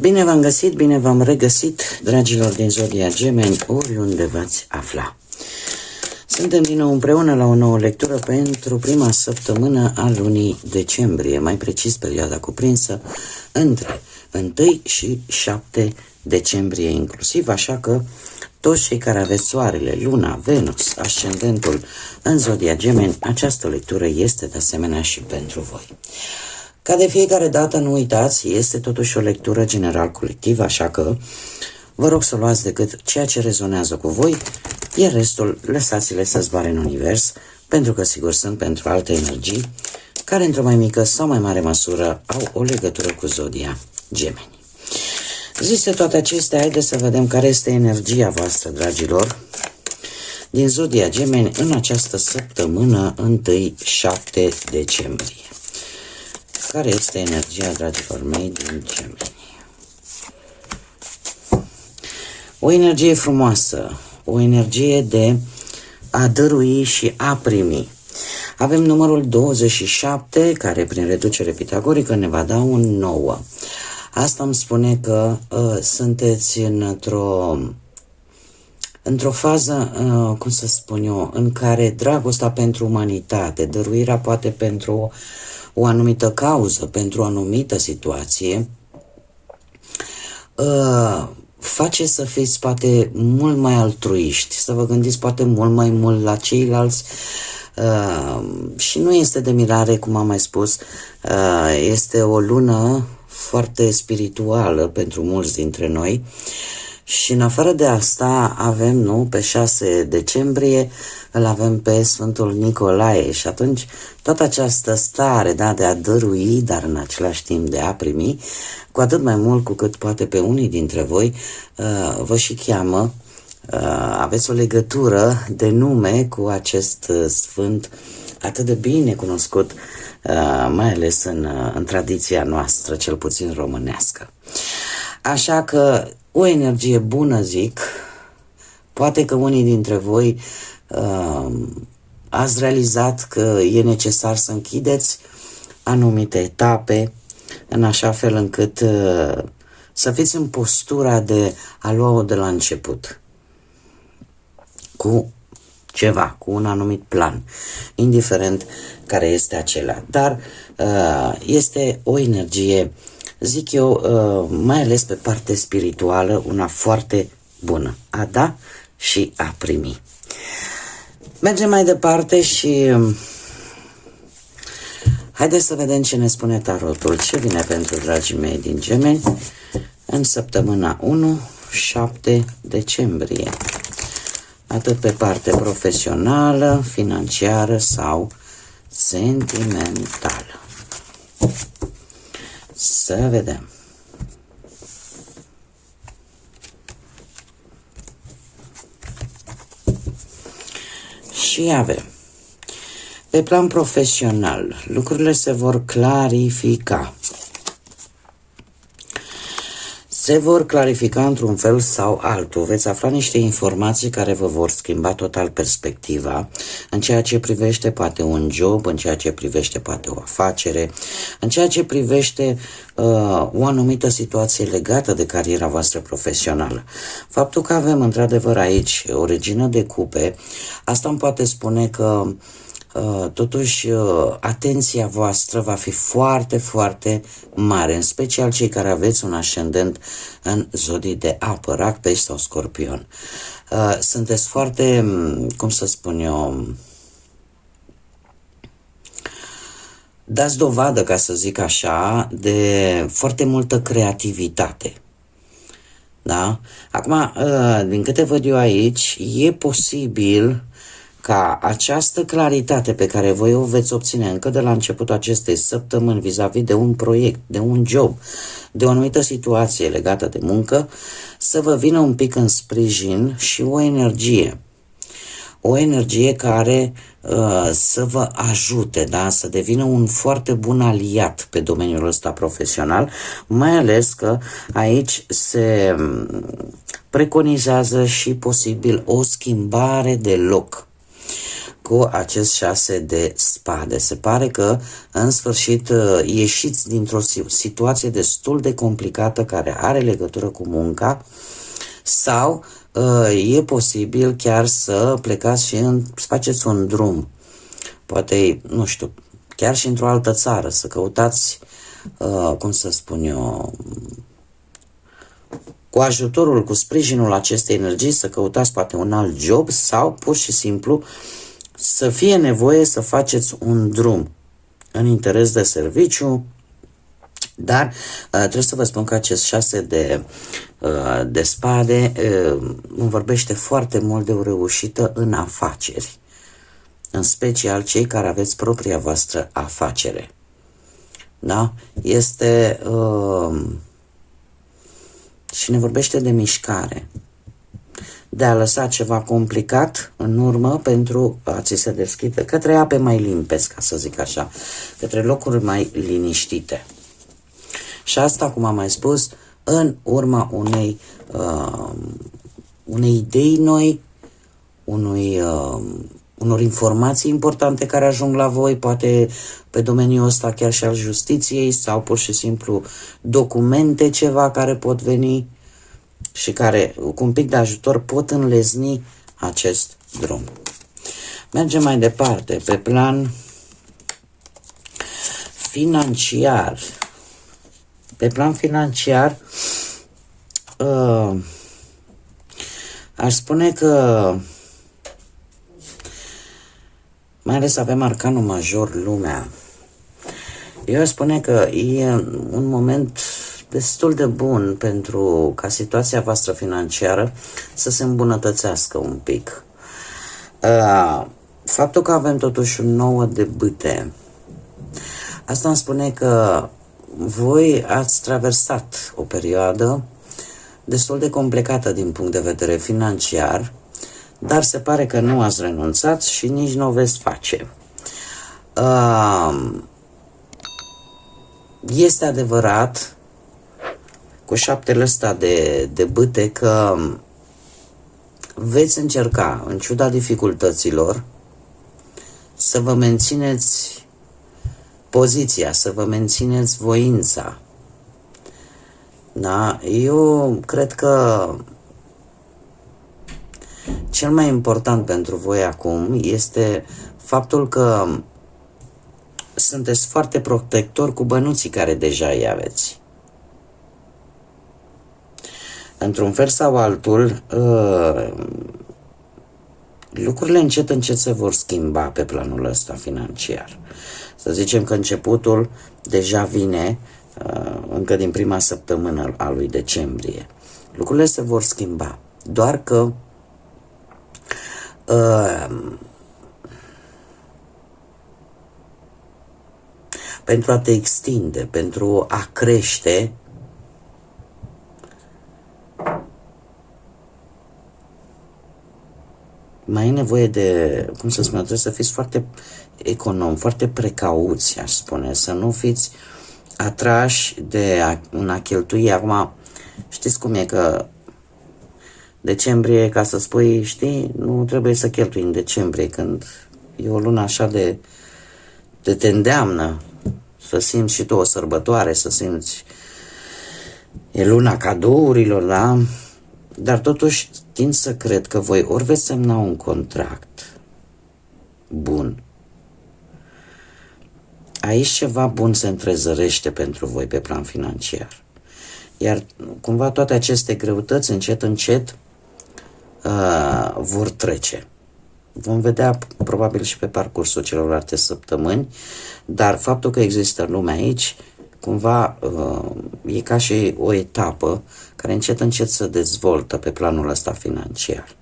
Bine v-am găsit, bine v-am regăsit, dragilor din Zodia Gemeni, oriunde v-ați afla. Suntem din nou împreună la o nouă lectură pentru prima săptămână a lunii decembrie, mai precis perioada cuprinsă între 1 și 7 decembrie inclusiv, așa că toți cei care aveți soarele, luna, Venus, ascendentul în Zodia Gemeni, această lectură este de asemenea și pentru voi. Ca de fiecare dată, nu uitați, este totuși o lectură general colectivă, așa că vă rog să luați decât ceea ce rezonează cu voi, iar restul lăsați-le să zboare în univers, pentru că sigur sunt pentru alte energii, care într-o mai mică sau mai mare măsură au o legătură cu Zodia Gemeni. Zise toate acestea, haideți să vedem care este energia voastră, dragilor, din Zodia Gemeni în această săptămână 1-7 decembrie. Care este energia, dragilor mei, din Gemeni? O energie frumoasă, o energie de a dărui și a primi. Avem numărul 27, care prin reducere pitagorică ne va da un 9. Asta îmi spune că sunteți într-o fază, cum să spun eu, în care dragostea pentru umanitate, dăruirea poate pentru o anumită cauză, pentru o anumită situație, face să fiți poate mult mai altruiști, să vă gândiți poate mult mai mult la ceilalți și nu este de mirare, cum am mai spus, este o lună foarte spirituală pentru mulți dintre noi și în afară de asta avem, nu, pe 6 decembrie îl avem pe Sfântul Nicolae și atunci toată această stare, da, de a dărui, dar în același timp de a primi, cu atât mai mult cu cât poate pe unii dintre voi vă și cheamă, aveți o legătură de nume cu acest sfânt atât de bine cunoscut, mai ales în tradiția noastră, cel puțin românească. Așa că o energie bună, zic, poate că unii dintre voi ați realizat că e necesar să închideți anumite etape în așa fel încât să fiți în postura de a lua-o de la început cu ceva, cu un anumit plan, indiferent care este acela. Dar este o energie, zic eu, mai ales pe partea spirituală, una foarte bună, a da și a primi. Mergem mai departe și haideți să vedem ce ne spune tarotul, ce vine pentru dragii mei din Gemeni în săptămâna 1-7 decembrie, atât pe parte profesională, financiară sau sentimentală. Să vedem. Și avem, pe plan profesional, lucrurile se vor clarifica. Se vor clarifica într-un fel sau altul. Veți afla niște informații care vă vor schimba total perspectiva în ceea ce privește poate un job, în ceea ce privește poate o afacere, în ceea ce privește o anumită situație legată de cariera voastră profesională. Faptul că avem într-adevăr aici o regină de cupe, asta îmi poate spune că totuși atenția voastră va fi foarte, foarte mare, în special cei care aveți un ascendent în zodii de apă, Rac, Pești sau Scorpion. Sunteți foarte, cum să spun eu, dați dovadă, ca să zic așa, de foarte multă creativitate. Da? Acum, din câte văd eu aici, e posibil ca această claritate pe care voi o veți obține încă de la începutul acestei săptămâni vis-a-vis de un proiect, de un job, de o anumită situație legată de muncă, să vă vină un pic în sprijin și o energie. o energie care să vă ajute, da? Să devină un foarte bun aliat pe domeniul ăsta profesional, mai ales că aici se preconizează și posibil o schimbare de loc cu acest 6 de spade. Se pare că în sfârșit ieșiți dintr-o situație destul de complicată care are legătură cu munca, sau e posibil chiar să plecați și să faceți un drum, poate, nu știu, chiar și într-o altă țară, să căutați, cum să spun eu, cu ajutorul, cu sprijinul acestei energii, să căutați poate un alt job, sau pur și simplu să fie nevoie să faceți un drum în interes de serviciu. Dar trebuie să vă spun că acest 6 de spade îmi vorbește foarte mult de o reușită în afaceri, în special cei care aveți propria voastră afacere. Da? Este și ne vorbește de mișcare, de a lăsa ceva complicat în urmă pentru a ți se deschide către ape mai limpezi, ca să zic așa, către locuri mai liniștite. Și asta, cum am mai spus, în urma unei idei noi, unor informații importante care ajung la voi, poate pe domeniul ăsta chiar și al justiției, sau pur și simplu documente ceva care pot veni și care, cu un pic de ajutor, pot înlezni acest drum. Mergem mai departe, pe plan financiar. Pe plan financiar, aș spune că, mai ales avem arcanul major, lumea. Eu aș spune că e un moment destul de bun pentru ca situația voastră financiară să se îmbunătățească un pic. Faptul că avem totuși un 9 de bâte, asta îmi spune că voi ați traversat o perioadă destul de complicată din punct de vedere financiar, dar se pare că nu ați renunțat și nici nu o veți face. Este adevărat cu 7-le ăsta de bâte că veți încerca, în ciuda dificultăților, să vă mențineți poziția, să vă mențineți voința. Da? Eu cred că cel mai important pentru voi acum este faptul că sunteți foarte protectori cu bănuții care deja îi aveți. Într-un fel sau altul, lucrurile încet se vor schimba pe planul ăsta financiar. Să zicem că începutul deja vine încă din prima săptămână a lui decembrie. Lucrurile se vor schimba, doar că pentru a te extinde, pentru a crește, mai e nevoie de, cum să spun, trebuie să fiți foarte econom, foarte precauți, aș spune, să nu fiți atrași de a cheltui. Acum, știți cum e, că decembrie, ca să spui, știi, nu trebuie să cheltui în decembrie, când e o lună așa de te îndeamnă să simți și tu o sărbătoare, să simți, e luna cadourilor, da? Dar totuși tind să cred că voi ori veți semna un contract bun. Aici ceva bun se întrezărește pentru voi pe plan financiar. Iar cumva toate aceste greutăți încet vor trece. Vom vedea probabil și pe parcursul celorlalte săptămâni, dar faptul că există lume aici, cumva e ca și o etapă care încet se dezvoltă pe planul ăsta financiar.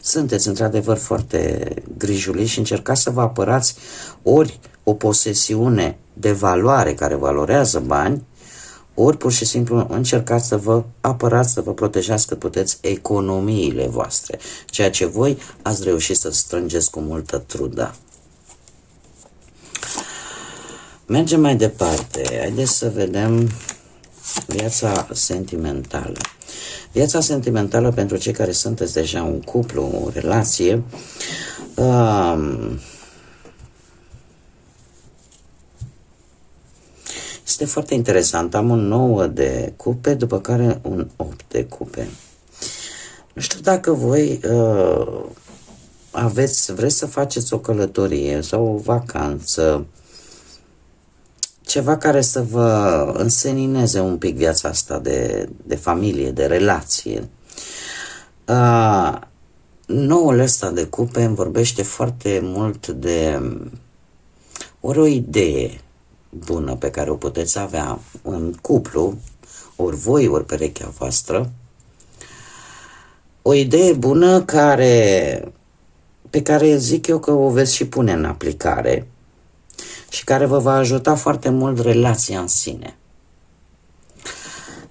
Sunteți într-adevăr foarte grijuli și încercați să vă apărați ori o posesiune de valoare care valorează bani, ori pur și simplu încercați să vă apărați, să vă protejați cât puteți economiile voastre, ceea ce voi ați reușit să strângeți cu multă trudă. Mergem mai departe. Haideți să vedem viața sentimentală. Viața sentimentală pentru cei care sunteți deja un cuplu, o relație, este foarte interesant. Am un 9 de cupe, după care un 8 de cupe. Nu știu dacă voi vreți să faceți o călătorie sau o vacanță, ceva care să vă însenineze un pic viața asta de familie, de relație. Noul ăsta de cupe îmi vorbește foarte mult de o idee bună pe care o puteți avea în cuplu, ori voi, ori perechea voastră. O idee bună pe care zic eu că o veți și pune în aplicare și care vă va ajuta foarte mult relația în sine.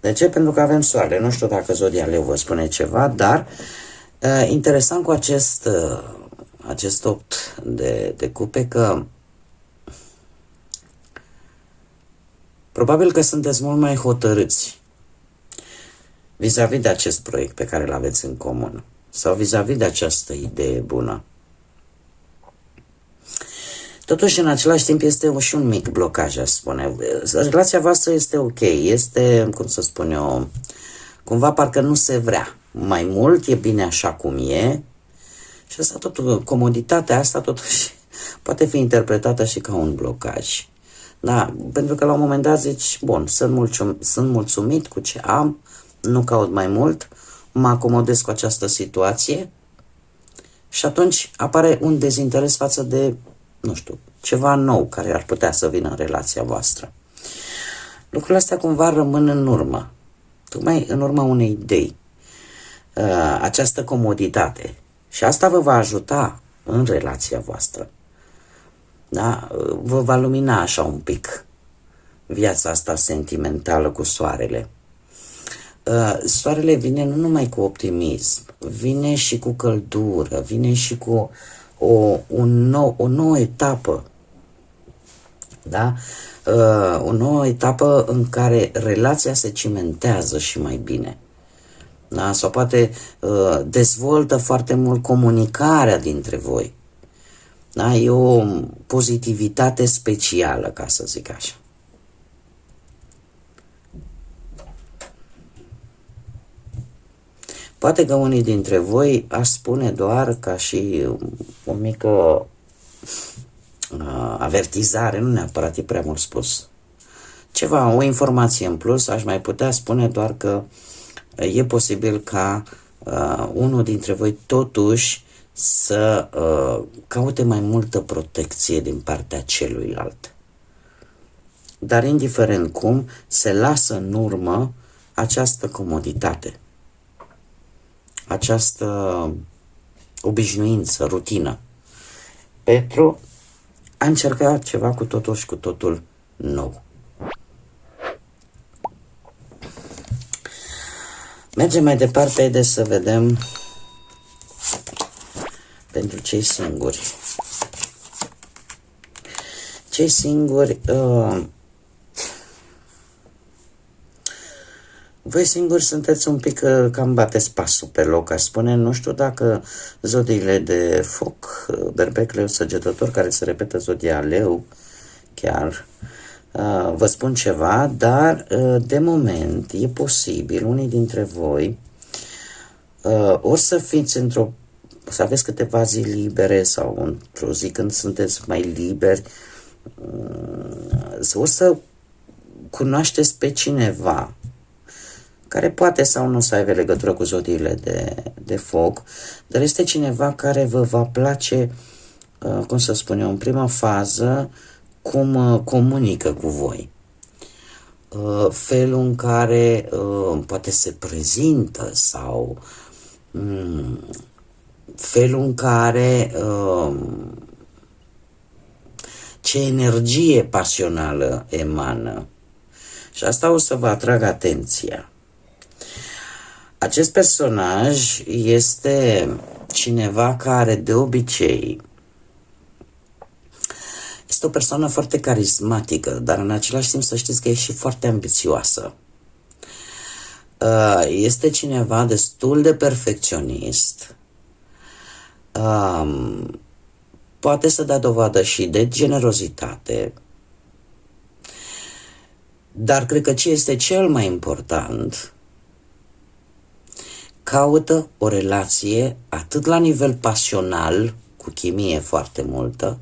De ce? Pentru că avem soare. Nu știu dacă Zodia Leu vă spune ceva, dar interesant cu acest 8 de cupe că probabil că sunteți mult mai hotărâți vis-a-vis de acest proiect pe care îl aveți în comun sau vis-a-vis de această idee bună. Totuși, în același timp, este și un mic blocaj, aș spune. Relația voastră este ok, este, cum să spun eu, cumva parcă nu se vrea. Mai mult, e bine așa cum e și asta totul, comoditatea asta totuși poate fi interpretată și ca un blocaj. Da, pentru că la un moment dat zici, bun, sunt mulțumit cu ce am, nu caut mai mult, mă acomodez cu această situație și atunci apare un dezinteres față de, nu știu, ceva nou care ar putea să vină în relația voastră. Lucrurile astea cumva rămân în urmă, tocmai în urma unei idei, această comoditate. Și asta vă va ajuta în relația voastră. Da? Vă va lumina așa un pic viața asta sentimentală cu soarele. Soarele vine nu numai cu optimism, vine și cu căldură, vine și cu o nouă etapă. Da? O nouă etapă în care relația se cimentează și mai bine. Da? Sau poate dezvoltă foarte mult comunicarea dintre voi. Da? E o pozitivitate specială, ca să zic așa. Poate că unii dintre voi aș spune doar ca și o mică avertizare, nu neapărat e prea mult spus. Ceva, o informație în plus, aș mai putea spune doar că e posibil ca unul dintre voi totuși să caute mai multă protecție din partea celuilalt. Dar indiferent cum, se lasă în urmă această comoditate, această obișnuință, rutină, pentru a încerca ceva cu totul și cu totul nou. Mergem mai departe, haideți să vedem pentru cei singuri. Cei singuri, voi singuri sunteți un pic cam bateți pasul pe loc, aș spune. Nu știu dacă zodiile de foc, berbec, leu, săgetător, care se repetă zodia leu, chiar vă spun ceva, dar de moment e posibil unii dintre voi ori să fiți să aveți câteva zi libere sau într-o zi când sunteți mai liberi, ori să cunoașteți pe cineva care poate sau nu să aibă legătură cu zodiile de foc, dar este cineva care vă va place, cum să spun eu, în prima fază, cum comunică cu voi. Felul în care poate se prezintă sau felul în care ce energie pasională emană. Și asta o să vă atrag atenția. Acest personaj este cineva care de obicei este o persoană foarte carismatică, dar în același timp să știți că e și foarte ambițioasă. Este cineva destul de perfecționist, poate să dea dovadă și de generozitate, dar cred că ce este cel mai important, caută o relație atât la nivel pasional, cu chimie foarte multă,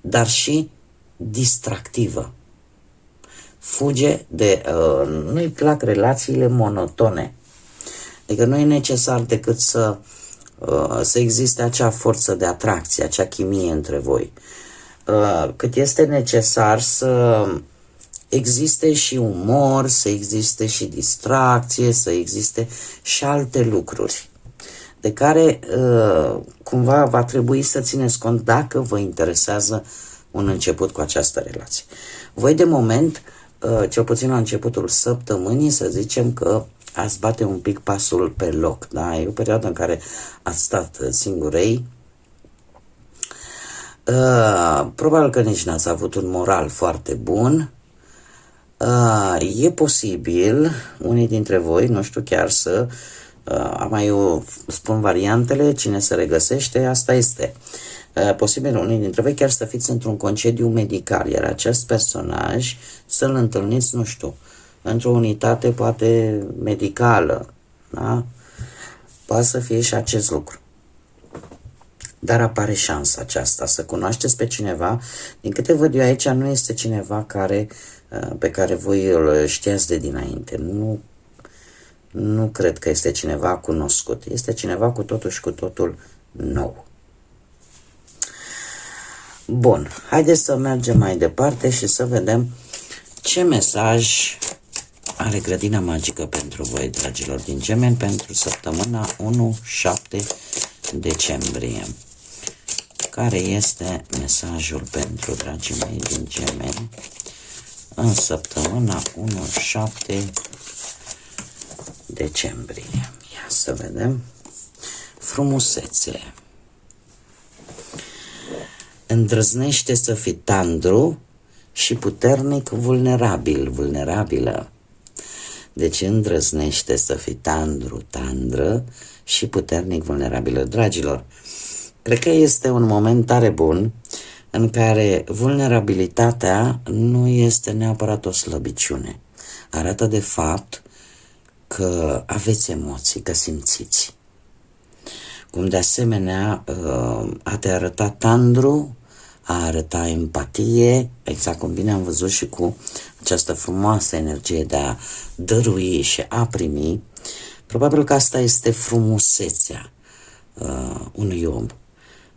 dar și distractivă. Fuge de... nu-i plac relațiile monotone. Adică nu e necesar decât să existe acea forță de atracție, acea chimie între voi. Cât este necesar să existe și umor, să existe și distracție, să existe și alte lucruri de care cumva va trebui să țineți cont dacă vă interesează un început cu această relație. Voi de moment, cel puțin la începutul săptămânii, să zicem că ați bate un pic pasul pe loc, da? E o perioadă în care ați stat singurei. Probabil că nici n-ați avut un moral foarte bun. E posibil, unii dintre voi, nu știu chiar să... mai eu spun variantele, cine se regăsește, asta este. Posibil unii dintre voi chiar să fiți într-un concediu medical, iar acest personaj să-l întâlniți, nu știu, într-o unitate poate medicală, da? Poate să fie și acest lucru. Dar apare șansa aceasta să cunoașteți pe cineva. Din câte văd eu aici, nu este cineva pe care voi îl știați de dinainte. Nu cred că este cineva cunoscut. Este cineva cu totul și cu totul nou. Bun, haideți să mergem mai departe și să vedem ce mesaj are grădina magică pentru voi, dragilor din Gemeni, pentru săptămâna 1-7 decembrie. Care este mesajul pentru dragii mei din Gemeni în săptămâna 1-7 decembrie? Ia să vedem. Frumusețe. Îndrăznește să fii tandru și puternic vulnerabilă. Deci îndrăznește să fii tandră și puternic vulnerabilă. Dragilor, cred că este un moment tare bun în care vulnerabilitatea nu este neapărat o slăbiciune. Arată de fapt că aveți emoții, că simțiți. Cum de asemenea a te arăta tandru, a arăta empatie, exact cum bine am văzut și cu această frumoasă energie de a dărui și a primi. Probabil că asta este frumusețea unui om,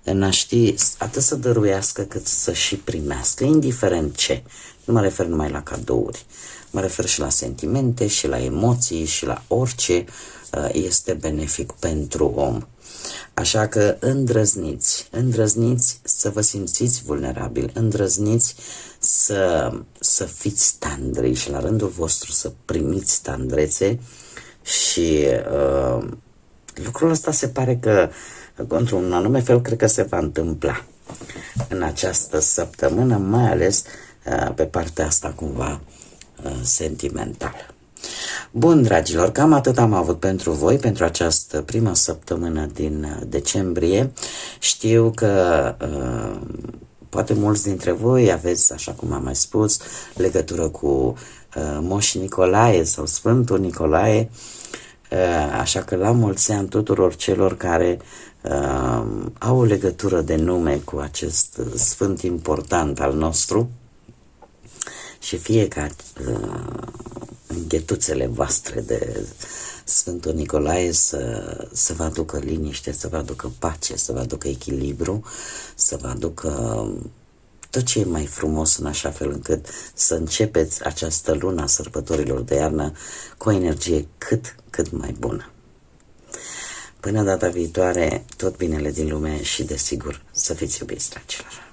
în a ști atât să dăruiască cât să și primească, indiferent ce. Nu mă refer numai la cadouri, mă refer și la sentimente, și la emoții, și la orice este benefic pentru om. Așa că îndrăzniți să vă simțiți vulnerabili, îndrăzniți să fiți tandri și la rândul vostru să primiți tandrețe și lucrul ăsta se pare că într-un anume fel cred că se va întâmpla în această săptămână, mai ales pe partea asta cumva sentimentală. Bun, dragilor, cam atât am avut pentru voi, pentru această primă săptămână din decembrie. Știu că poate mulți dintre voi aveți, așa cum am mai spus, legătură cu Moș Nicolae sau Sfântul Nicolae, așa că la mulți ani tuturor celor care au o legătură de nume cu acest sfânt important al nostru și fie ca înghetuțele voastre de Sfântul Nicolae să vă aducă liniște, să vă aducă pace, să vă aducă echilibru, să vă aducă tot ce e mai frumos, în așa fel încât să începeți această lună a sărbătorilor de iarnă cu o energie cât mai bună. Până data viitoare, tot binele din lume și, desigur, să fiți iubiți, dragilor!